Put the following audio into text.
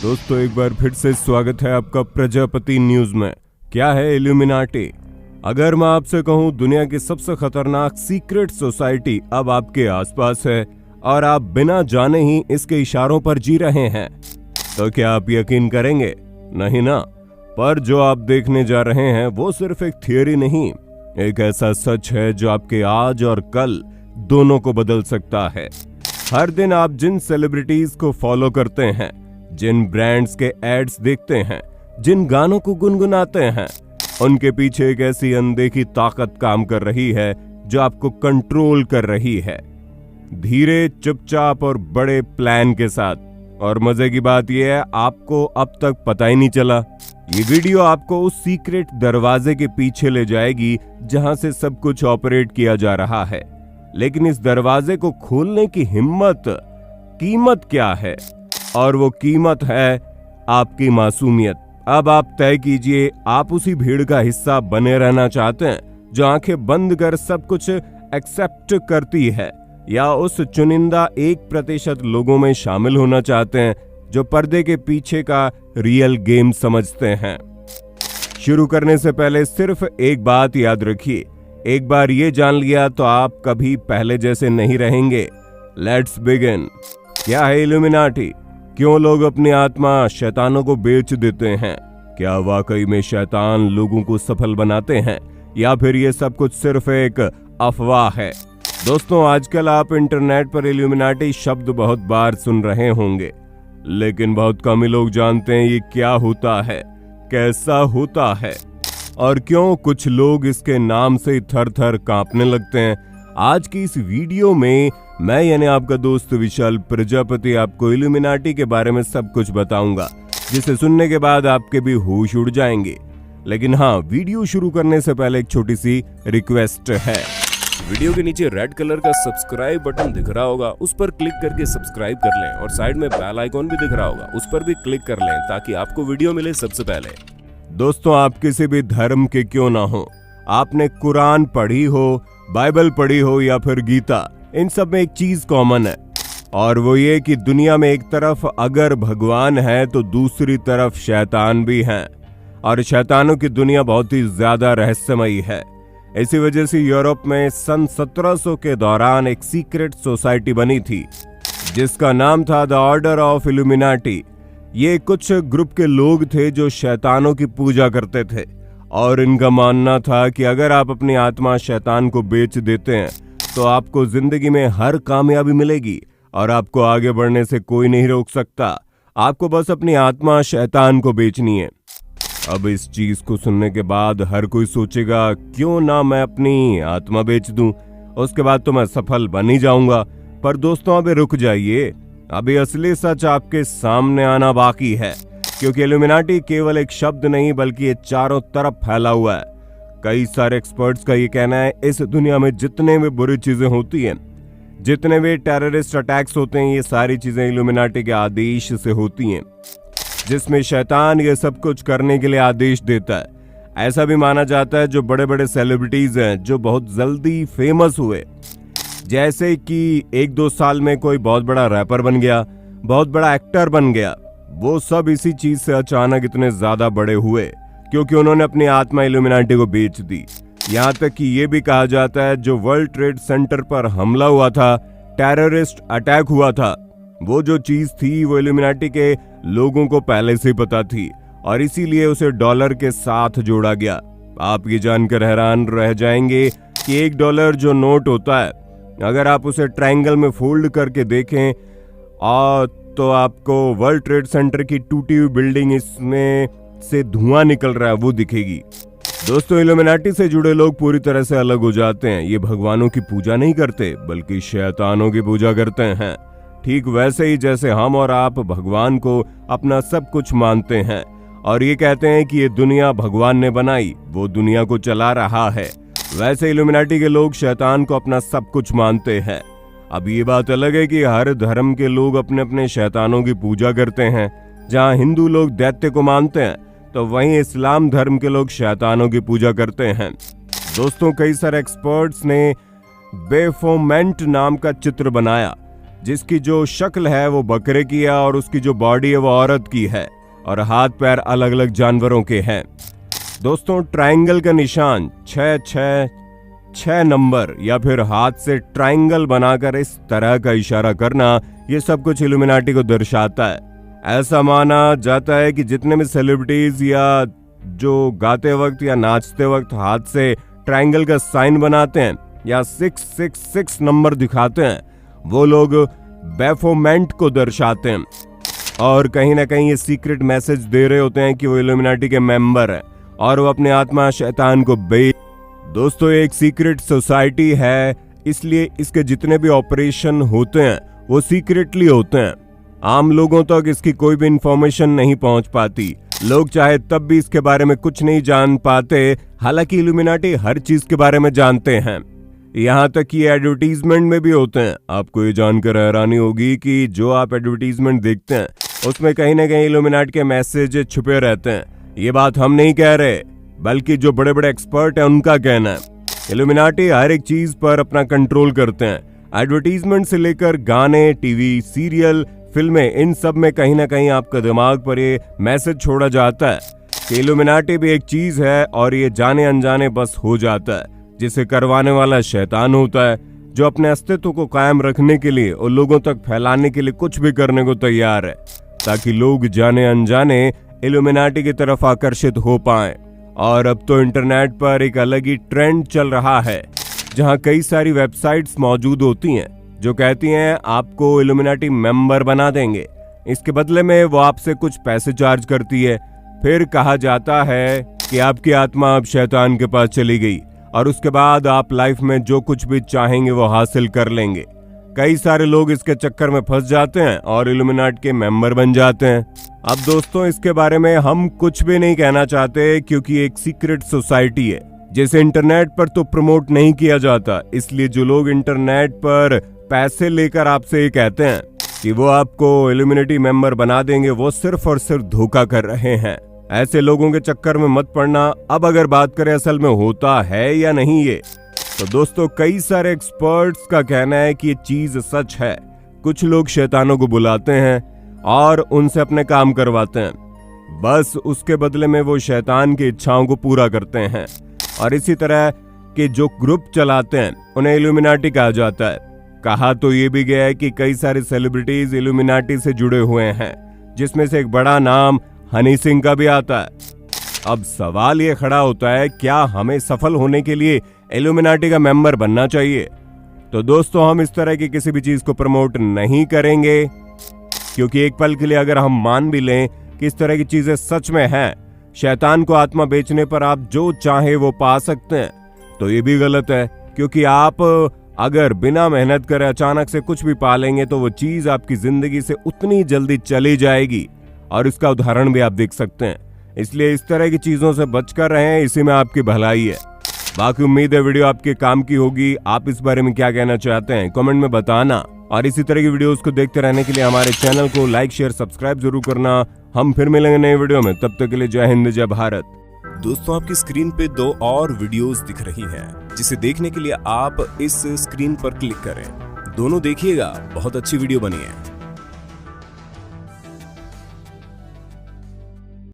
दोस्तों एक बार फिर से स्वागत है आपका प्रजापति न्यूज में। क्या है इल्यूमिनाटी? अगर मैं आपसे कहूं दुनिया की सबसे खतरनाक सीक्रेट सोसाइटी अब आपके आसपास है और आप बिना जाने ही इसके इशारों पर जी रहे हैं, तो क्या आप यकीन करेंगे? नहीं ना। पर जो आप देखने जा रहे हैं वो सिर्फ एक थियरी नहीं, एक ऐसा सच है जो आपके आज और कल दोनों को बदल सकता है। हर दिन आप जिन सेलिब्रिटीज को फॉलो करते हैं, जिन ब्रांड्स के एड्स देखते हैं, जिन गानों को गुनगुनाते हैं, उनके पीछे एक ऐसी अनदेखी ताकत काम कर रही है जो आपको कंट्रोल कर रही है, धीरे, चुपचाप और बड़े प्लान के साथ। और मजे की बात यह है, आपको अब तक पता ही नहीं चला। ये वीडियो आपको उस सीक्रेट दरवाजे के पीछे ले जाएगी जहां से सब कुछ ऑपरेट किया जा रहा है। लेकिन इस दरवाजे को खोलने की कीमत क्या है? और वो कीमत है आपकी मासूमियत। अब आप तय कीजिए, आप उसी भीड़ का हिस्सा बने रहना चाहते हैं जो आंखें बंद कर सब कुछ एक्सेप्ट करती है, या उस चुनिंदा 1% लोगों में शामिल होना चाहते हैं जो पर्दे के पीछे का रियल गेम समझते हैं। शुरू करने से पहले सिर्फ एक बात याद रखिए, एक बार ये जान लिया तो आप कभी पहले जैसे नहीं रहेंगे। Let's begin. क्या है इल्यूमिनाटी? क्यों लोग अपनी आत्मा शैतानों को बेच देते हैं? क्या वाकई में शैतान लोगों को सफल बनाते हैं, या फिर ये सब कुछ सिर्फ एक अफवाह है? दोस्तों, आजकल आप इंटरनेट पर इल्यूमिनाटी शब्द बहुत बार सुन रहे होंगे, लेकिन बहुत कम ही लोग जानते हैं ये क्या होता है, कैसा होता है, और क्यों कुछ लोग इसके नाम से थर थर कांपने लगते हैं। आज की इस वीडियो में मैं यानी आपका दोस्त विशाल प्रजापति आपको इल्यूमिनाटी के बारे में सब कुछ बताऊंगा, जिसे सुनने के बाद आपके भी होश उड़ जाएंगे। लेकिन हाँ, वीडियो शुरू करने से पहले एक छोटी सी रिक्वेस्ट है। वीडियो के नीचे रेड कलर का सब्सक्राइब बटन दिख रहा होगा, उस पर क्लिक करके सब्सक्राइब कर लें, और साइड में बेल आइकॉन भी दिख रहा होगा, उस पर भी क्लिक कर लें ताकि आपको वीडियो मिले सबसे पहले। दोस्तों, आप किसी भी धर्म के क्यों ना हो, आपने कुरान पढ़ी हो, बाइबल पढ़ी हो या फिर गीता, इन सब में एक चीज कॉमन है, और वो ये कि दुनिया में एक तरफ अगर भगवान है तो दूसरी तरफ शैतान भी हैं, और शैतानों की दुनिया बहुत ही ज्यादा रहस्यमयी है। इसी वजह से यूरोप में सन 1700 के दौरान एक सीक्रेट सोसाइटी बनी थी जिसका नाम था द ऑर्डर ऑफ इल्यूमिनाटी। ये कुछ ग्रुप के लोग थे जो शैतानों की पूजा करते थे, और इनका मानना था कि अगर आप अपनी आत्मा शैतान को बेच देते हैं तो आपको जिंदगी में हर कामयाबी मिलेगी और आपको आगे बढ़ने से कोई नहीं रोक सकता। आपको बस अपनी आत्मा शैतान को बेचनी है। अब इस चीज को सुनने के बाद हर कोई सोचेगा, क्यों ना मैं अपनी आत्मा बेच दूं, उसके बाद तो मैं सफल बन ही जाऊंगा। पर दोस्तों, अभी रुक जाइए, अभी असली सच आपके सामने आना बाकी है, क्योंकि इल्यूमिनाटी केवल एक शब्द नहीं बल्कि ये चारों तरफ फैला हुआ है। कई सारे एक्सपर्ट्स का ये कहना है, इस दुनिया में जितने भी बुरी चीजें होती हैं, जितने भी टेररिस्ट अटैक्स होते हैं, ये सारी चीजें इल्यूमिनाटी के आदेश से होती हैं, जिसमें शैतान ये सब कुछ करने के लिए आदेश देता है। ऐसा भी माना जाता है जो बड़े बड़े सेलिब्रिटीज हैं जो बहुत जल्दी फेमस हुए, जैसे कि 1-2 साल में कोई बहुत बड़ा रैपर बन गया, बहुत बड़ा एक्टर बन गया, वो सब इसी चीज से अचानक इतने ज्यादा बड़े हुए क्योंकि उन्होंने अपनी आत्मा इल्यूमिनाटी को बेच दी। यहाँ तक कि ये भी कहा जाता है जो वर्ल्ड ट्रेड सेंटर पर हमला हुआ था, टेररिस्ट अटैक हुआ था, वो जो चीज थी वो इल्यूमिनाटी के लोगों को पहले से पता थी, और इसीलिए उसे डॉलर के साथ जोड़ा गया। आप ये जानकर हैरान रह जाएंगे कि $1 जो नोट होता है, अगर आप उसे ट्रायंगल में फोल्ड करके देखें तो आपको वर्ल्ड ट्रेड सेंटर की टूटी हुई बिल्डिंग, इसमें से धुआं निकल रहा है, वो दिखेगी। दोस्तों, इल्यूमिनाटी से जुड़े लोग पूरी तरह से अलग हो जाते हैं। ये भगवानों की पूजा नहीं करते बल्कि शैतानों की पूजा करते हैं, ठीक वैसे ही जैसे हम और आप भगवान को अपना सब कुछ मानते हैं और ये कहते हैं कि ये दुनिया भगवान ने बनाई, वो दुनिया को चला रहा है। वैसे इल्यूमिनाटी के लोग शैतान को अपना सब कुछ मानते हैं। अब ये बात अलग है कि हर धर्म के लोग अपने अपने शैतानों की पूजा करते हैं। जहां हिंदू लोग दैत्य को मानते हैं तो वहीं इस्लाम धर्म के लोग शैतानों की पूजा करते हैं। दोस्तों, कई सारे एक्सपर्ट्स ने बेफोमेंट नाम का चित्र बनाया जिसकी जो शक्ल है वो बकरे की है और उसकी जो बॉडी है वो औरत की है और हाथ पैर अलग अलग जानवरों के हैं। दोस्तों, ट्रायंगल का निशान 666 नंबर या फिर हाथ से ट्रायंगल बनाकर इस तरह का इशारा करना, ये सब कुछ इल्यूमिनाटी को दर्शाता है। ऐसा माना जाता है कि जितने भी सेलिब्रिटीज या जो गाते वक्त या नाचते वक्त हाथ से ट्रायंगल का साइन बनाते हैं या 666 नंबर दिखाते हैं, वो लोग बैफोमेंट को दर्शाते हैं और कहीं ना कहीं ये सीक्रेट मैसेज दे रहे होते हैं कि वो इल्यूमिनाटी के मेंबर हैं और वो अपने आत्मा शैतान को दोस्तों, एक सीक्रेट सोसाइटी है, इसलिए इसके जितने भी ऑपरेशन होते हैं वो सीक्रेटली होते हैं। आम लोगों तक इसकी कोई भी इंफॉर्मेशन नहीं पहुंच पाती। लोग चाहे तब भी इसके बारे में कुछ नहीं जान पाते, हालांकि इल्यूमिनाटी हर चीज के बारे में जानते हैं। यहाँ तक कि एडवर्टीजमेंट में भी होते हैं। आपको ये जानकर हैरानी होगी कि जो आप एडवर्टीजमेंट देखते हैं उसमें कहीं ना कहीं इल्यूमिनाटी के मैसेज छुपे रहते हैं। ये बात हम नहीं कह रहे, बल्कि जो बड़े बड़े एक्सपर्ट हैं उनका कहना है। इल्यूमिनाटी हर एक चीज पर अपना कंट्रोल करते हैं। एडवर्टीजमेंट से लेकर गाने, टीवी, सीरियल, फिल्में, इन सब में कहीं ना कहीं आपका दिमाग पर ये मैसेज छोड़ा जाता है कि इल्यूमिनाटी भी एक चीज है और ये जाने अनजाने बस हो जाता है, जिसे करवाने वाला शैतान होता है, जो अपने अस्तित्व को कायम रखने के लिए और लोगों तक फैलाने के लिए कुछ भी करने को तैयार है, ताकि लोग जाने अनजाने इल्यूमिनाटी की तरफ आकर्षित हो पाएं। और अब तो इंटरनेट पर एक अलग ही ट्रेंड चल रहा है, जहां कई सारी वेबसाइट्स मौजूद होती हैं जो कहती हैं आपको इल्यूमिनाटी मेंबर बना देंगे। इसके बदले में वो आपसे कुछ पैसे चार्ज करती है। फिर कहा जाता है कि आपकी आत्मा अब शैतान के पास चली गई और उसके बाद आप लाइफ में जो कुछ भी चाहेंगे वो हासिल कर लेंगे। कई सारे लोग इसके चक्कर में फंस जाते हैं और इल्यूमिनाटी के मेंबर बन जाते हैं। अब दोस्तों, इसके बारे में हम कुछ भी नहीं कहना चाहते, क्योंकि एक सीक्रेट सोसाइटी है जिसे इंटरनेट पर तो प्रमोट नहीं किया जाता। इसलिए जो लोग इंटरनेट पर पैसे लेकर आपसे ये कहते हैं कि वो आपको इल्यूमिनाटी मेंबर बना देंगे, वो सिर्फ और सिर्फ धोखा कर रहे हैं। ऐसे लोगों के चक्कर में मत पड़ना। अब अगर बात करें असल में होता है या नहीं ये, तो दोस्तों कई सारे एक्सपर्ट्स का कहना है कि ये चीज सच है। कुछ लोग शैतानों को बुलाते हैं और उनसे अपने काम करवाते हैं, बस उसके बदले में वो शैतान की इच्छाओं को पूरा करते हैं। और इसी तरह के जो ग्रुप चलाते हैं उन्हें इल्यूमिनाटी कहा जाता है। कहा तो ये भी गया है कि कई सारे सेलिब्रिटीज इल्यूमिनाटी से जुड़े हुए हैं, जिसमें से एक बड़ा नाम हनी सिंह का भी आता है। अब सवाल ये खड़ा होता है, क्या हमें सफल होने के लिए इल्यूमिनाटी का मेंबर बनना चाहिए? तो दोस्तों, हम इस तरह की किसी भी चीज को प्रमोट नहीं करेंगे, क्योंकि एक पल के लिए अगर हम मान भी लें कि इस तरह की चीजें सच में हैं, शैतान को आत्मा बेचने पर आप जो चाहे वो पा सकते हैं, तो ये भी गलत है। क्योंकि आप अगर बिना मेहनत करे अचानक से कुछ भी पा लेंगे तो वो चीज आपकी जिंदगी से उतनी जल्दी चली जाएगी, और इसका उदाहरण भी आप देख सकते हैं। इसलिए इस तरह की चीजों से बचकर रहें, इसी में आपकी भलाई है। बाकी उम्मीद है वीडियो आपके काम की होगी। आप इस बारे में क्या कहना चाहते हैं कमेंट में बताना, और इसी तरह की वीडियोस को देखते रहने के लिए हमारे चैनल को लाइक, शेयर, सब्सक्राइब जरूर करना। हम फिर मिलेंगे नए वीडियो में, तब तक के लिए जय हिंद, जय भारत। दोस्तों, आपकी स्क्रीन पे 2 और वीडियोस दिख रही हैं, जिसे देखने के लिए आप इस स्क्रीन पर क्लिक करें। दोनों देखिएगा, बहुत अच्छी वीडियो बनी है।